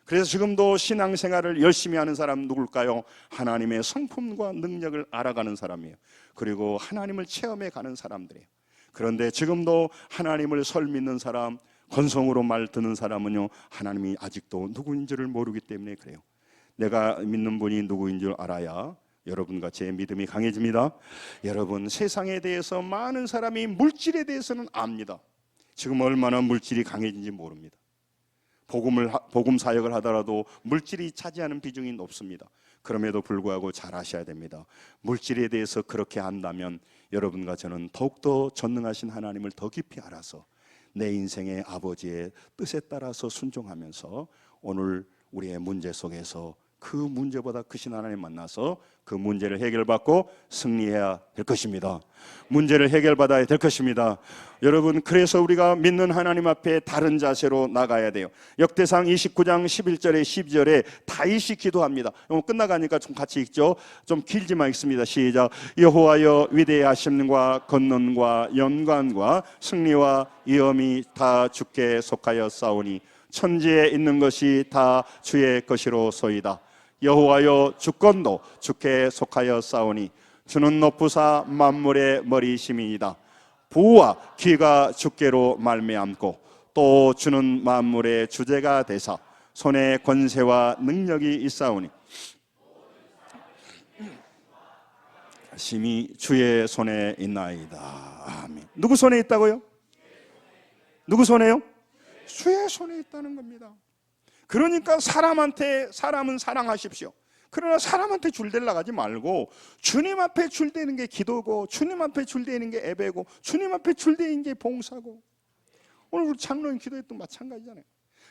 Speaker 2: 그래서 지금도 신앙생활을 열심히 하는 사람 누굴까요? 하나님의 성품과 능력을 알아가는 사람이에요. 그리고 하나님을 체험해 가는 사람들이에요. 그런데 지금도 하나님을 설 믿는 사람, 건성으로 말 듣는 사람은요, 하나님이 아직도 누구인지를 모르기 때문에 그래요. 내가 믿는 분이 누구인 줄 알아야 여러분과 제 믿음이 강해집니다. 여러분, 세상에 대해서 많은 사람이 물질에 대해서는 압니다. 지금 얼마나 물질이 강해진지 모릅니다. 복음 사역을 하더라도 물질이 차지하는 비중이 높습니다. 그럼에도 불구하고 잘 아셔야 됩니다. 물질에 대해서 그렇게 안다면 여러분과 저는 더욱더 전능하신 하나님을 더 깊이 알아서 내 인생의 아버지의 뜻에 따라서 순종하면서 오늘 우리의 문제 속에서 그 문제보다 크신 하나님 만나서 그 문제를 해결받고 승리해야 될 것입니다. 문제를 해결받아야 될 것입니다. 여러분, 그래서 우리가 믿는 하나님 앞에 다른 자세로 나가야 돼요. 역대상 29장 11절에 12절에 다윗이 기도합니다. 끝나가니까 좀 같이 읽죠. 좀 길지만 읽습니다. 시작. 여호와여, 위대하심과 권능과 영광과 승리와 위엄이 다 주께 속하여 싸우니 천지에 있는 것이 다 주의 것이로소이다. 여호와여, 주권도 주께 속하여 싸우니 주는 높으사 만물의 머리심이이다. 부와 기가 주께로 말미암고 또 주는 만물의 주제가 되사 손에 권세와 능력이 있사오니 심히 주의 손에 있나이다. 아멘. 누구 손에 있다고요? 누구 손에요? 주의 손에 있다는 겁니다. 그러니까 사람은 사랑하십시오. 그러나 사람한테 줄대려 가지 말고 주님 앞에 줄대는 게 기도고, 주님 앞에 줄대는 게 예배고, 주님 앞에 줄대는 게 봉사고. 오늘 우리 장로님 기도했던 마찬가지잖아요.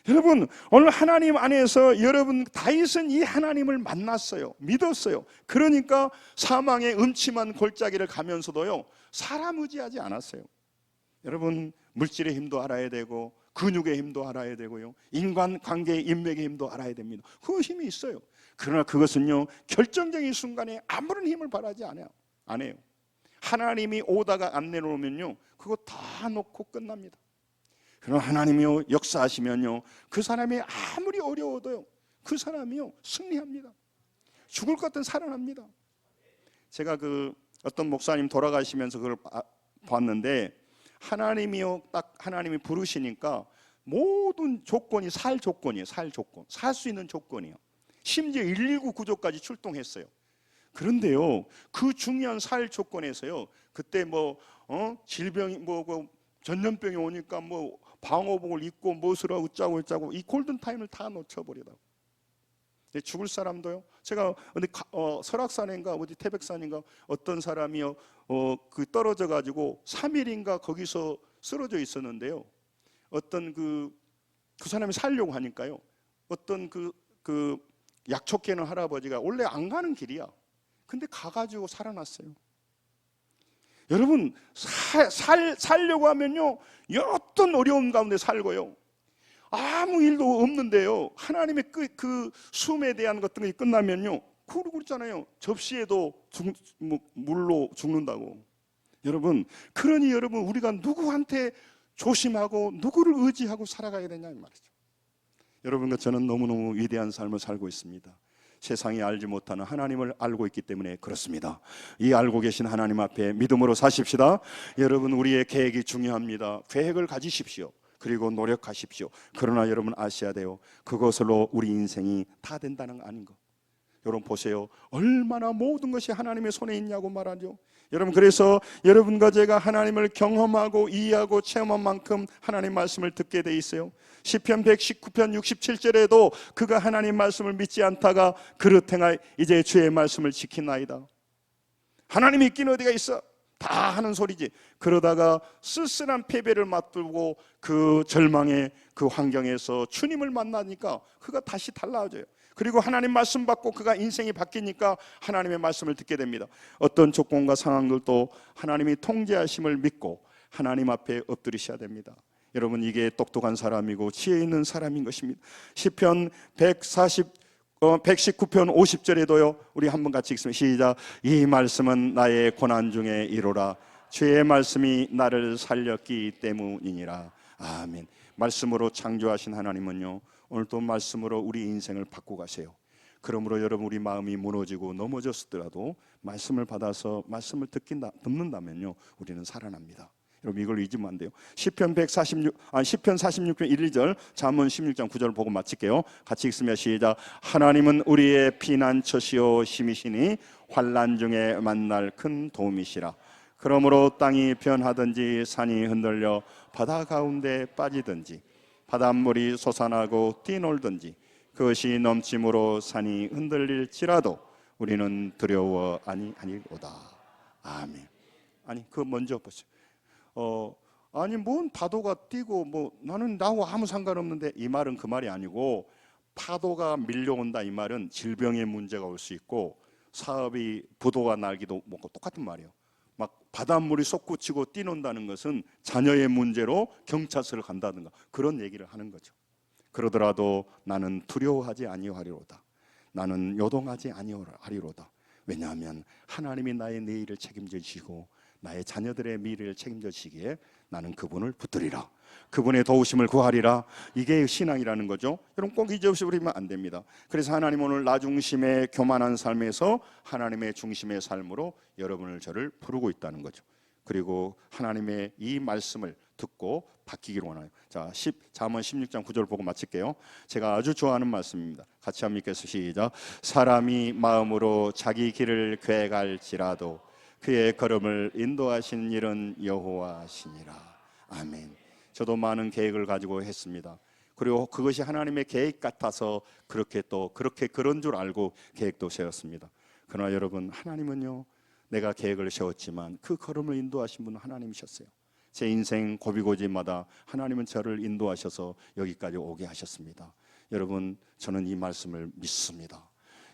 Speaker 2: 여러분, 오늘 하나님 안에서 여러분 다윗은 이 하나님을 만났어요. 믿었어요. 그러니까 사망의 음침한 골짜기를 가면서도요, 사람 의지하지 않았어요. 여러분, 물질의 힘도 알아야 되고 근육의 힘도 알아야 되고요, 인간관계의 인맥의 힘도 알아야 됩니다. 그 힘이 있어요. 그러나 그것은요, 결정적인 순간에 아무런 힘을 바라지 안 해요. 하나님이 오다가 안 내놓으면요, 그거 다 놓고 끝납니다. 그러나 하나님이요, 역사하시면요, 그 사람이 아무리 어려워도요, 그 사람이요, 승리합니다. 죽을 것 같은 살아납니다. 제가 어떤 목사님 돌아가시면서 그걸 봤는데, 하나님이요, 딱 하나님이 부르시니까 모든 조건이 살 조건이에요. 살 수 있는 조건이에요. 심지어 119 구조까지 출동했어요. 그런데요, 그 중요한 살 조건에서요, 그때 질병이 전염병이 오니까 방호복을 입고 무엇을 어쩌고 이 골든 타임을 다 놓쳐버리다고. 죽을 사람도요. 제가 어디 설악산인가 어디 태백산인가 어떤 사람이요, 떨어져 가지고 3일인가 거기서 쓰러져 있었는데요. 어떤 그 사람이 살려고 하니까요, 어떤 그 약촉계는 할아버지가 원래 안 가는 길이야. 근데 가가지고 살아났어요. 여러분, 살려고 하면요, 어떤 어려움 가운데 살고요, 아무 일도 없는데요, 하나님의 그 숨에 대한 것들이 끝나면요, 그러잖아요, 접시에도 물로 죽는다고. 여러분, 그러니 여러분, 우리가 누구한테 조심하고 누구를 의지하고 살아가야 되냐 이 말이죠. 여러분과 저는 너무너무 위대한 삶을 살고 있습니다. 세상이 알지 못하는 하나님을 알고 있기 때문에 그렇습니다. 이 알고 계신 하나님 앞에 믿음으로 사십시다. 여러분, 우리의 계획이 중요합니다. 계획을 가지십시오. 그리고 노력하십시오. 그러나 여러분 아셔야 돼요, 그것으로 우리 인생이 다 된다는 거 아닌 거. 여러분 보세요, 얼마나 모든 것이 하나님의 손에 있냐고 말하죠. 여러분, 그래서 여러분과 제가 하나님을 경험하고 이해하고 체험한 만큼 하나님 말씀을 듣게 돼 있어요. 시편 119편 67절에도 그가 하나님 말씀을 믿지 않다가 그릇 행하여 이제 주의 말씀을 지키나이다. 하나님이 있긴 어디가 있어, 다 하는 소리지. 그러다가 쓸쓸한 패배를 맛보고 그 절망의 그 환경에서 주님을 만나니까 그가 다시 달라져요. 그리고 하나님 말씀 받고 그가 인생이 바뀌니까 하나님의 말씀을 듣게 됩니다. 어떤 조건과 상황들도 하나님이 통제하심을 믿고 하나님 앞에 엎드리셔야 됩니다. 여러분, 이게 똑똑한 사람이고 지혜 있는 사람인 것입니다. 시편 119편 50절에도요. 우리 한번 같이 읽습니다. 시작. 이 말씀은 나의 고난 중에 이루라. 주의 말씀이 나를 살렸기 때문이니라. 아멘. 말씀으로 창조하신 하나님은요, 오늘 또 말씀으로 우리 인생을 바꾸고 가세요. 그러므로 여러분, 우리 마음이 무너지고 넘어졌더라도 말씀을 받아서 말씀을 듣는다면요, 우리는 살아납니다. 여러분, 이걸 잊으면 안 돼요. 시편 46편 1, 2절, 잠언 16장 9절 보고 마칠게요. 같이 읽으면 시작. 하나님은 우리의 피난처시오 힘이시니 환난 중에 만날 큰 도움이시라. 그러므로 땅이 변하든지 산이 흔들려 바다 가운데 빠지든지 바닷물이 솟아나고 뛰놀든지 그것이 넘침으로 산이 흔들릴지라도 우리는 두려워 아니오다. 아멘. 아니, 그거 먼저 보세요. 아니 뭔 파도가 뛰고 뭐 나는 나하고 아무 상관없는데, 이 말은 그 말이 아니고, 파도가 밀려온다 이 말은 질병의 문제가 올 수 있고 사업이 부도가 나기도 뭐 똑같은 말이에요. 막 바닷물이 솟구치고 뛰논다는 것은 자녀의 문제로 경찰서를 간다든가 그런 얘기를 하는 거죠. 그러더라도 나는 두려워하지 아니하리로다. 나는 요동하지 아니하리로다. 왜냐하면 하나님이 나의 내일을 책임져 주시고 나의 자녀들의 미래를 책임져 주시기에 나는 그분을 붙들리라. 그분의 도우심을 구하리라. 이게 신앙이라는 거죠. 여러분, 꼭 잊어버리면 안 됩니다. 그래서 하나님 오늘 나 중심의 교만한 삶에서 하나님의 중심의 삶으로 여러분을 저를 부르고 있다는 거죠. 그리고 하나님의 이 말씀을 듣고 바뀌기를 원해요. 자, 잠언 16장 9절 보고 마칠게요. 제가 아주 좋아하는 말씀입니다. 같이 한번 읽겠습니다. 시작. 사람이 마음으로 자기 길을 궤갈지라도 그의 걸음을 인도하시는 일은 여호와시니라. 아멘. 저도 많은 계획을 가지고 했습니다. 그리고 그것이 하나님의 계획 같아서 그렇게 그런 줄 알고 계획도 세웠습니다. 그러나 여러분, 하나님은요, 내가 계획을 세웠지만 그 걸음을 인도하신 분은 하나님이셨어요. 제 인생 고비고비마다 하나님은 저를 인도하셔서 여기까지 오게 하셨습니다. 여러분, 저는 이 말씀을 믿습니다.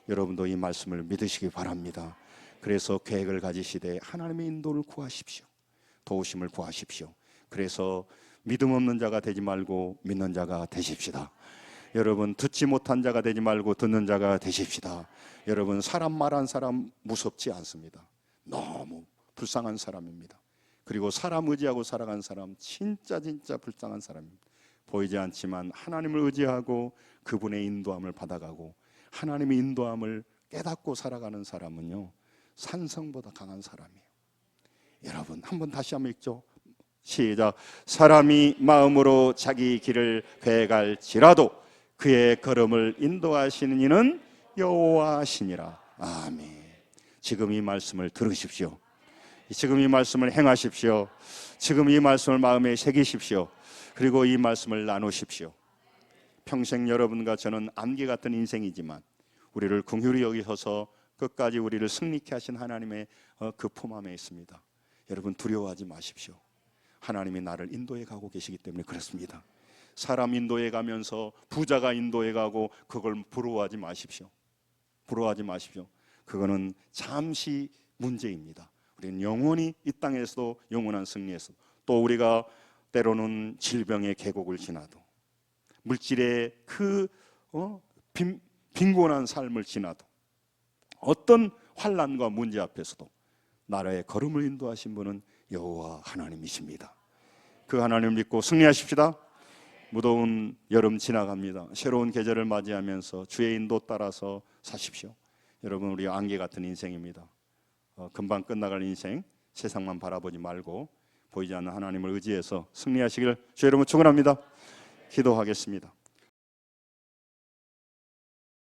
Speaker 2: 여러분도 이 말씀을 믿으시기 바랍니다. 그래서 계획을 가지시되 하나님의 인도를 구하십시오. 도우심을 구하십시오. 그래서 믿음 없는 자가 되지 말고 믿는 자가 되십시다. 여러분, 듣지 못한 자가 되지 말고 듣는 자가 되십시다. 여러분, 사람 말한 사람 무섭지 않습니다. 너무 불쌍한 사람입니다. 그리고 사람 의지하고 살아간 사람 진짜 불쌍한 사람입니다. 보이지 않지만 하나님을 의지하고 그분의 인도함을 받아가고 하나님의 인도함을 깨닫고 살아가는 사람은요, 산성보다 강한 사람이에요. 여러분, 한번 다시 한번 읽죠. 시작. 사람이 마음으로 자기 길을 궤갈지라도 그의 걸음을 인도하시는 이는 여호와시니라. 아멘. 지금 이 말씀을 들으십시오. 지금 이 말씀을 행하십시오. 지금 이 말씀을 마음에 새기십시오. 그리고 이 말씀을 나누십시오. 평생 여러분과 저는 안개 같은 인생이지만 우리를 긍휼히 여기셔서 끝까지 우리를 승리케 하신 하나님의 그 품 안에 있습니다. 여러분, 두려워하지 마십시오. 하나님이 나를 인도해 가고 계시기 때문에 그렇습니다. 사람 인도해 가면서 부자가 인도해 가고 그걸 부러워하지 마십시오. 부러워하지 마십시오. 그거는 잠시 문제입니다. 우리는 영원히 이 땅에서도 영원한 승리에서, 또 우리가 때로는 질병의 계곡을 지나도, 물질의 그 빈곤한 삶을 지나도, 어떤 환난과 문제 앞에서도 나라의 걸음을 인도하신 분은 여호와 하나님이십니다. 그 하나님을 믿고 승리하십시다. 무더운 여름 지나갑니다. 새로운 계절을 맞이하면서 주의 인도 따라서 사십시오. 여러분, 우리 안개 같은 인생입니다. 금방 끝나갈 인생, 세상만 바라보지 말고 보이지 않는 하나님을 의지해서 승리하시길 주 여러분 축원합니다. 기도하겠습니다.